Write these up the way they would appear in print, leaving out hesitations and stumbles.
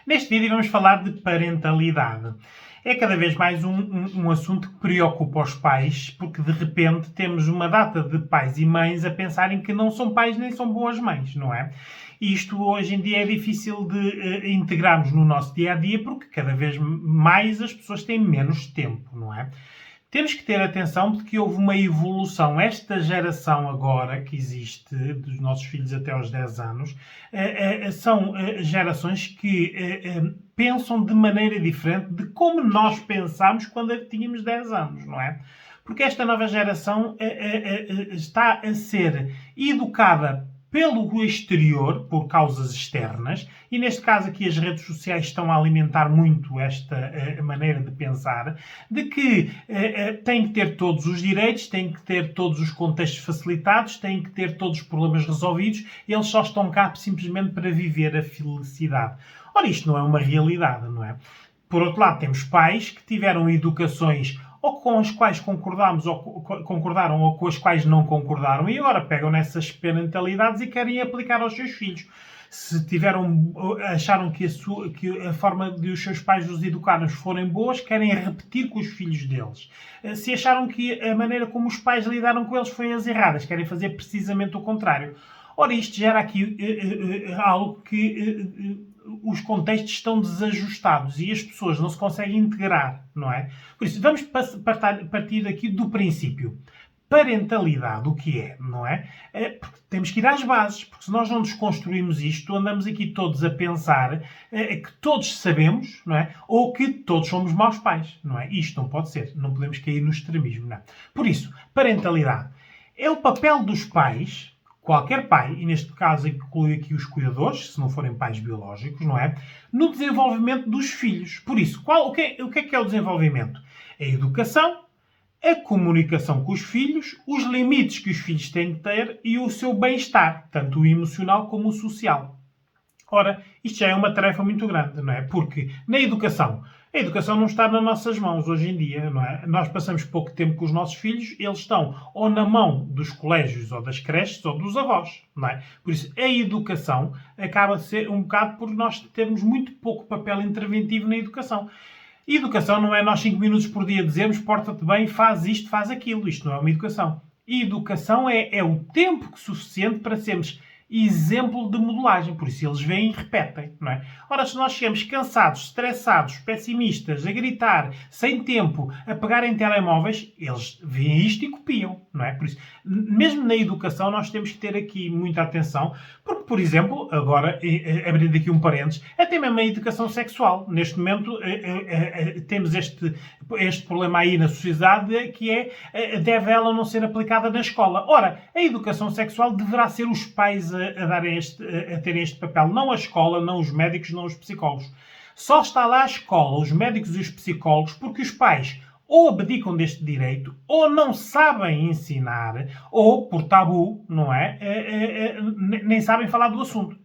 Neste vídeo vamos falar de parentalidade. É cada vez mais um assunto que preocupa os pais, porque de repente temos uma data de pais e mães a pensarem que não são pais nem são boas mães, não é? E isto hoje em dia é difícil de integrarmos no nosso dia-a-dia, porque cada vez mais as pessoas têm menos tempo, não é? Temos que ter atenção de que houve uma evolução. Esta geração agora que existe, dos nossos filhos até aos 10 anos, são gerações que pensam de maneira diferente de como nós pensámos quando tínhamos 10 anos, não é? Porque esta nova geração está a ser educada pelo exterior, por causas externas, e neste caso aqui as redes sociais estão a alimentar muito esta maneira de pensar, de que têm que ter todos os direitos, têm que ter todos os contextos facilitados, têm que ter todos os problemas resolvidos, eles só estão cá simplesmente para viver a felicidade. Ora, isto não é uma realidade, não é? Por outro lado, temos pais que tiveram educações ou com as quais concordámos, ou concordaram, ou com as quais não concordaram, e agora pegam nessas parentalidades e querem aplicar aos seus filhos. Se acharam que a forma de os seus pais os educaram forem boas, querem repetir com os filhos deles. Se acharam que a maneira como os pais lidaram com eles foi as erradas, querem fazer precisamente o contrário. Ora, isto gera aqui algo que os contextos estão desajustados e as pessoas não se conseguem integrar, não é? Por isso, vamos partir aqui do princípio. Parentalidade, o que é, não é? Porque temos que ir às bases, porque se nós não desconstruirmos isto, andamos aqui todos a pensar que todos sabemos, não é? Ou que todos somos maus pais, não é? Isto não pode ser, não podemos cair no extremismo, não é? Por isso, parentalidade é o papel dos pais, qualquer pai, e neste caso inclui aqui os cuidadores, se não forem pais biológicos, não é? No desenvolvimento dos filhos. Por isso, o que é o desenvolvimento? É a educação, a comunicação com os filhos, os limites que os filhos têm de ter e o seu bem-estar, tanto o emocional como o social. Ora, isto já é uma tarefa muito grande, não é? Porque na educação, a educação não está nas nossas mãos hoje em dia, não é? Nós passamos pouco tempo com os nossos filhos, eles estão ou na mão dos colégios, ou das creches, ou dos avós, não é? Por isso, a educação acaba de ser um bocado por nós termos muito pouco papel interventivo na educação. E educação não é nós 5 minutos por dia dizermos porta-te bem, faz isto, faz aquilo. Isto não é uma educação. E educação é o tempo suficiente para sermos exemplo de modelagem. Por isso eles vêm e repetem, não é? Ora, se nós chegamos cansados, estressados, pessimistas, a gritar, sem tempo, a pegar em telemóveis, eles veem isto e copiam, não é? Por isso, mesmo na educação, nós temos que ter aqui muita atenção, porque, por exemplo, agora, abrindo aqui um parênteses, até mesmo a educação sexual. Neste momento, temos este problema aí na sociedade, que deve ela não ser aplicada na escola. Ora, a educação sexual deverá ser os pais a terem este papel, não a escola, não os médicos, não os psicólogos. Só está lá a escola, os médicos e os psicólogos, porque os pais ou abdicam deste direito, ou não sabem ensinar, ou, por tabu, não é? Nem sabem falar do assunto.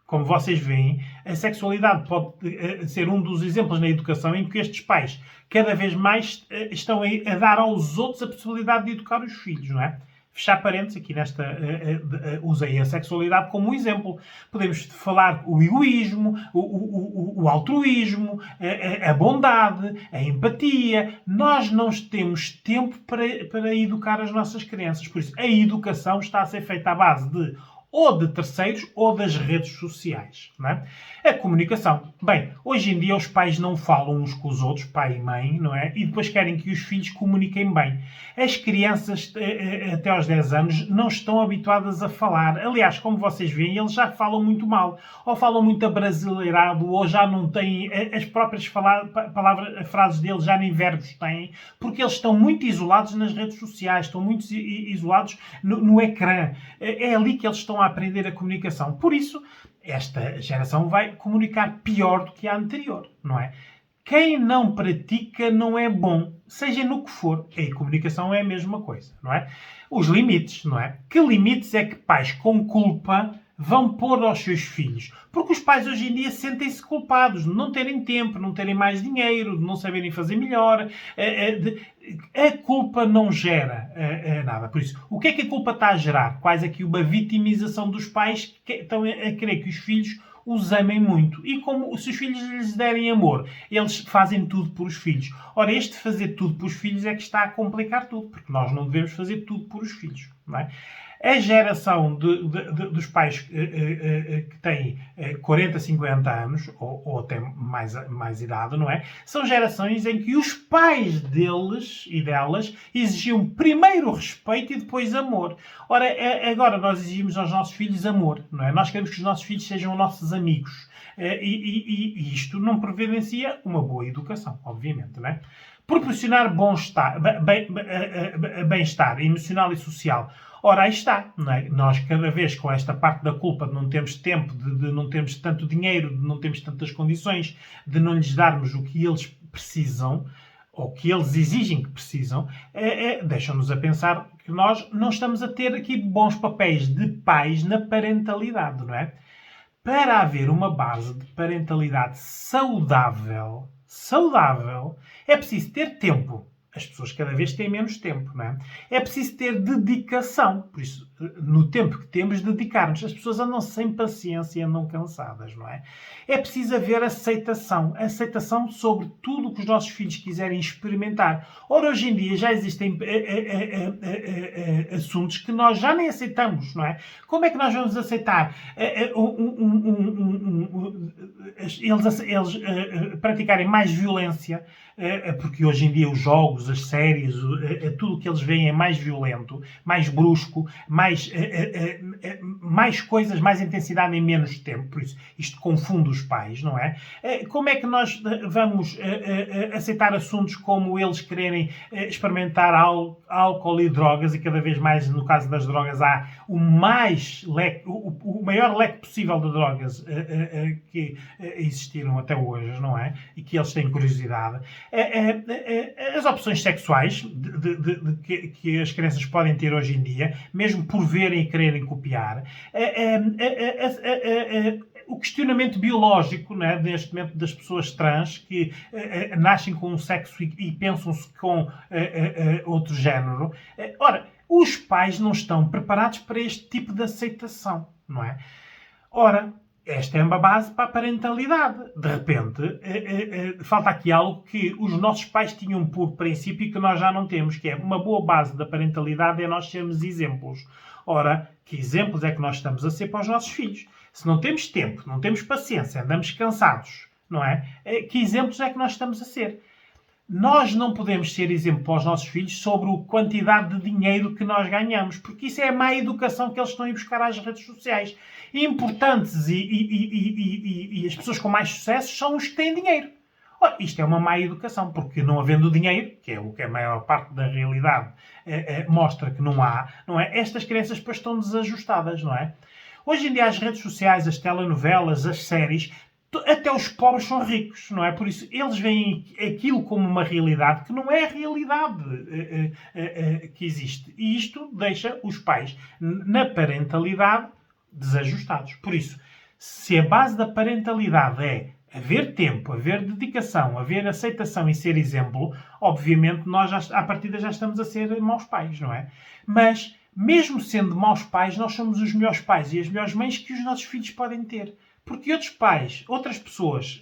Como vocês veem, a sexualidade pode ser um dos exemplos na educação em que estes pais cada vez mais estão a dar aos outros a possibilidade de educar os filhos, não é? Fechar parênteses aqui usei a sexualidade como um exemplo. Podemos falar o egoísmo, o altruísmo, a bondade, a empatia. Nós não temos tempo para educar as nossas crianças. Por isso, a educação está a ser feita à base de ou de terceiros ou das redes sociais, não é? A comunicação. Bem, hoje em dia os pais não falam uns com os outros, pai e mãe, não é? E depois querem que os filhos comuniquem bem. As crianças até aos 10 anos não estão habituadas a falar. Aliás, como vocês veem, eles já falam muito mal. Ou falam muito abrasileirado, ou já não têm as próprias frases deles, já nem verbos têm, porque eles estão muito isolados nas redes sociais, estão muito isolados no ecrã. É ali que eles estão a aprender a comunicação. Por isso, esta geração vai comunicar pior do que a anterior, não é? Quem não pratica não é bom, seja no que for. A comunicação é a mesma coisa, não é? Os limites, não é? Que limites é que pais com culpa vão pôr aos seus filhos? Porque os pais hoje em dia sentem-se culpados de não terem tempo, não terem mais dinheiro, de não saberem fazer melhor. A culpa não gera nada. Por isso, o que é que a culpa está a gerar? Quase aqui uma vitimização dos pais que estão a querer que os filhos os amem muito. E como se os filhos lhes derem amor, eles fazem tudo por os filhos. Ora, este fazer tudo por os filhos é que está a complicar tudo, porque nós não devemos fazer tudo por os filhos, não é? A geração dos pais que têm 40, 50 anos, ou até mais idade, não é? São gerações em que os pais deles e delas exigiam primeiro respeito e depois amor. Ora, agora nós exigimos aos nossos filhos amor, não é? Nós queremos que os nossos filhos sejam nossos amigos. E isto não providencia uma boa educação, obviamente, não é? Proporcionar bem-estar emocional e social. Ora, aí está, não é? Nós, cada vez com esta parte da culpa de não termos tempo, de não termos tanto dinheiro, de não termos tantas condições, de não lhes darmos o que eles precisam, ou que eles exigem que precisam, deixam-nos a pensar que nós não estamos a ter aqui bons papéis de pais na parentalidade, não é? Para haver uma base de parentalidade saudável, é preciso ter tempo. As pessoas cada vez têm menos tempo, não é? É preciso ter dedicação. Por isso, no tempo que temos, dedicar-nos. As pessoas andam sem paciência, andam cansadas, não é? É preciso haver aceitação. Aceitação sobre tudo o que os nossos filhos quiserem experimentar. Ora, hoje em dia já existem assuntos que nós já nem aceitamos, não é? Como é que nós vamos aceitar eles praticarem mais violência? Porque hoje em dia os jogos, as séries, tudo o que eles veem é mais violento, mais brusco, mais coisas, mais intensidade em menos tempo. Por isso, isto confunde os pais, não é? Como é que nós vamos aceitar assuntos como eles quererem experimentar álcool e drogas, e cada vez mais, no caso das drogas, há o maior leque possível de drogas que existiram até hoje, não é? E que eles têm curiosidade. As opções sexuais que as crianças podem ter hoje em dia, mesmo por verem e quererem copiar, o questionamento biológico, né, neste momento, das pessoas trans que nascem com um sexo e pensam-se com outro género. Ora, os pais não estão preparados para este tipo de aceitação, não é? Ora, esta é uma base para a parentalidade. De repente, falta aqui algo que os nossos pais tinham por princípio e que nós já não temos, que é uma boa base da parentalidade é nós sermos exemplos. Ora, que exemplos é que nós estamos a ser para os nossos filhos? Se não temos tempo, não temos paciência, andamos cansados, não é? Que exemplos é que nós estamos a ser? Nós não podemos ser exemplo para os nossos filhos sobre a quantidade de dinheiro que nós ganhamos, porque isso é a má educação que eles estão a ir buscar às redes sociais. Importantes e as pessoas com mais sucesso são os que têm dinheiro. Ora, isto é uma má educação, porque não havendo dinheiro, que é o que a maior parte da realidade mostra que não há, não é? Estas crianças depois estão desajustadas, não é? Hoje em dia as redes sociais, as telenovelas, as séries, até os pobres são ricos, não é? Por isso, eles veem aquilo como uma realidade que não é a realidade que existe. E isto deixa os pais, na parentalidade, desajustados. Por isso, se a base da parentalidade é haver tempo, haver dedicação, haver aceitação e ser exemplo, obviamente nós, à partida, já estamos a ser maus pais, não é? Mas, mesmo sendo maus pais, nós somos os melhores pais e as melhores mães que os nossos filhos podem ter. Porque outros pais, outras pessoas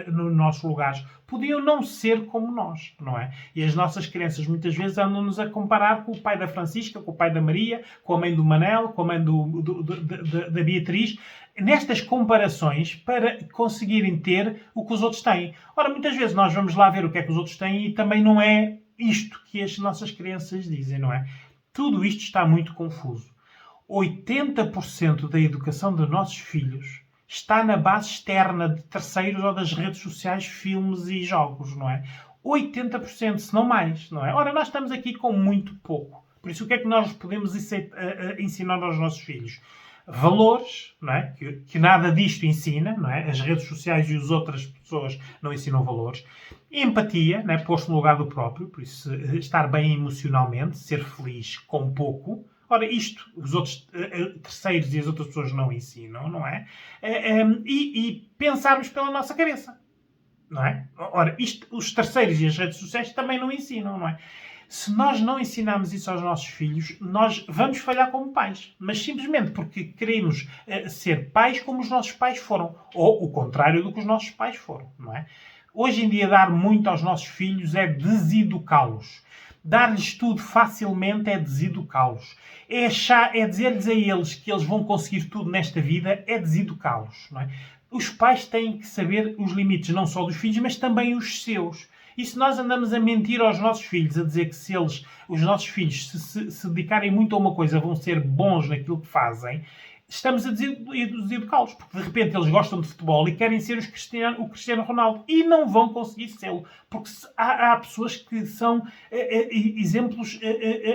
nos nossos lugares, podiam não ser como nós, não é? E as nossas crianças muitas vezes andam-nos a comparar com o pai da Francisca, com o pai da Maria, com a mãe do Manel, com a mãe da Beatriz, nestas comparações para conseguirem ter o que os outros têm. Ora, muitas vezes nós vamos lá ver o que é que os outros têm e também não é isto que as nossas crianças dizem, não é? Tudo isto está muito confuso. 80% da educação dos nossos filhos está na base externa de terceiros ou das redes sociais, filmes e jogos, não é? 80%, se não mais, não é? Ora, nós estamos aqui com muito pouco. Por isso, o que é que nós podemos ensinar aos nossos filhos? Valores, não é? Que nada disto ensina, não é? As redes sociais e as outras pessoas não ensinam valores. Empatia, não é? Posto no lugar do próprio, por isso, estar bem emocionalmente, ser feliz com pouco. Ora, isto os outros terceiros e as outras pessoas não ensinam, não é? E pensarmos pela nossa cabeça, não é? Ora, isto os terceiros e as redes sociais também não ensinam, não é? Se nós não ensinarmos isso aos nossos filhos, nós vamos falhar como pais. Mas simplesmente porque queremos ser pais como os nossos pais foram. Ou o contrário do que os nossos pais foram, não é? Hoje em dia, dar muito aos nossos filhos é deseducá-los. Dar-lhes tudo facilmente é deseducá-los. É dizer-lhes a eles que eles vão conseguir tudo nesta vida, é deseducá-los, não é? Os pais têm que saber os limites, não só dos filhos, mas também os seus. E se nós andamos a mentir aos nossos filhos, a dizer que se os nossos filhos se dedicarem muito a uma coisa, vão ser bons naquilo que fazem, estamos a deseducá-los. Porque de repente eles gostam de futebol e querem ser o Cristiano Ronaldo. E não vão conseguir sê-lo. Porque há pessoas que são exemplos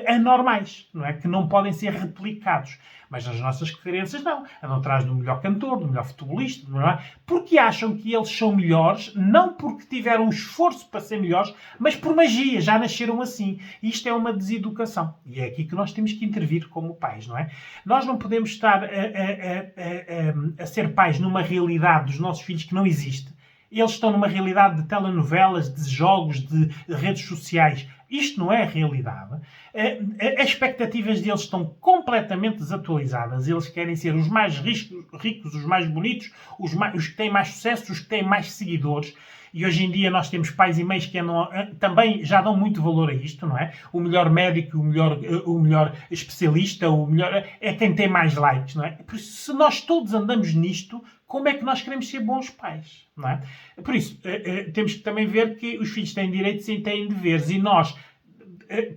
anormais, não é? Que não podem ser replicados. Mas as nossas crianças não. Andam atrás do melhor cantor, do melhor futebolista, não é? Porque acham que eles são melhores, não porque tiveram um esforço para ser melhores, mas por magia, já nasceram assim. E isto é uma deseducação. E é aqui que nós temos que intervir como pais, não é? Nós não podemos estar a ser pais numa realidade dos nossos filhos que não existe. Eles estão numa realidade de telenovelas, de jogos, de redes sociais. Isto não é a realidade. As expectativas deles estão completamente desatualizadas. Eles querem ser os mais ricos, os mais bonitos, os que têm mais sucesso, os que têm mais seguidores. E hoje em dia nós temos pais e mães que também já dão muito valor a isto, não é? O melhor médico, o melhor especialista, o melhor é quem tem mais likes, não é? Por isso, se nós todos andamos nisto, como é que nós queremos ser bons pais, não é? Por isso, temos que também ver que os filhos têm direitos e têm deveres. E nós,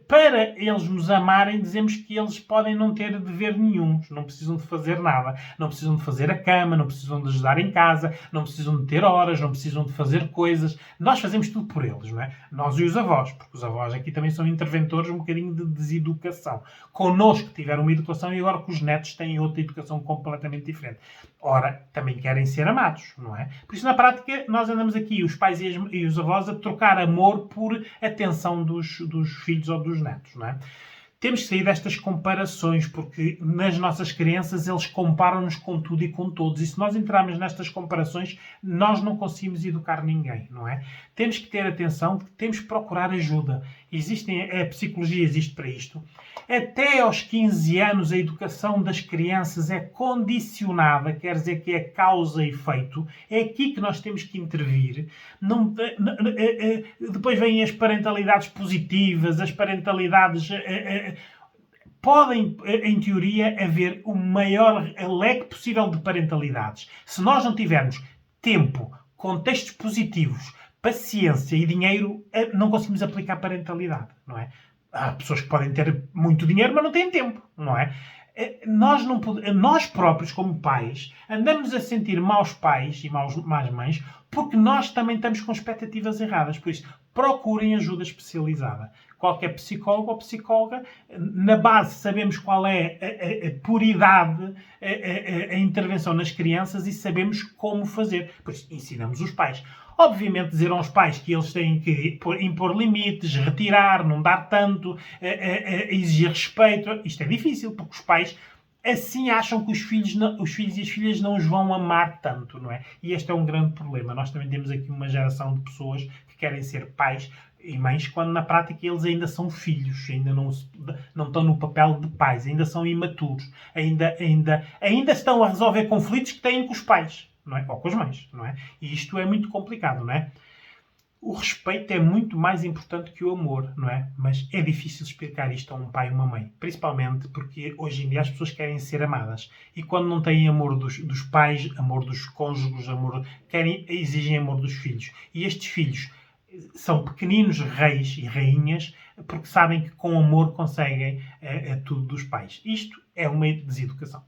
para eles nos amarem, dizemos que eles podem não ter dever nenhum. Não precisam de fazer nada. Não precisam de fazer a cama, não precisam de ajudar em casa, não precisam de ter horas, não precisam de fazer coisas. Nós fazemos tudo por eles, não é? Nós e os avós, porque os avós aqui também são interventores um bocadinho de deseducação. Connosco tiveram uma educação e agora que os netos têm outra educação completamente diferente. Ora, também querem ser amados, não é? Por isso, na prática, nós andamos aqui, os pais e os avós, a trocar amor por atenção dos filhos ou dos netos, não é? Temos que sair destas comparações, porque nas nossas crianças eles comparam-nos com tudo e com todos. E se nós entrarmos nestas comparações, nós não conseguimos educar ninguém, não é? Temos que ter atenção, temos que procurar ajuda. A psicologia existe para isto. Até aos 15 anos a educação das crianças é condicionada, quer dizer que é causa e efeito. É aqui que nós temos que intervir. Depois vêm as parentalidades positivas, as parentalidades... podem, em teoria, haver o maior leque possível de parentalidades. Se nós não tivermos tempo, contextos positivos, paciência e dinheiro, não conseguimos aplicar parentalidade, não é? Há pessoas que podem ter muito dinheiro, mas não têm tempo, não é? Nós próprios, como pais, andamos a sentir maus pais e más mães porque nós também estamos com expectativas erradas. Por isso, procurem ajuda especializada. Qualquer psicólogo ou psicóloga, na base sabemos qual é por idade a intervenção nas crianças e sabemos como fazer. Por isso, ensinamos os pais. Obviamente, dizer aos pais que eles têm que impor limites, retirar, não dar tanto, exigir respeito. Isto é difícil, porque os pais assim acham que os filhos e as filhas não os vão amar tanto, não é? E este é um grande problema. Nós também temos aqui uma geração de pessoas que querem ser pais e mães, quando na prática eles ainda são filhos, ainda não estão no papel de pais, ainda são imaturos, ainda estão a resolver conflitos que têm com os pais, não é? Ou com as mães, não é? E isto é muito complicado, não é? O respeito é muito mais importante que o amor, não é? Mas é difícil explicar isto a um pai e uma mãe, principalmente porque hoje em dia as pessoas querem ser amadas e quando não têm amor dos pais, amor dos cônjuges, exigem amor dos filhos. E estes filhos são pequeninos reis e rainhas porque sabem que com amor conseguem tudo dos pais. Isto é uma deseducação.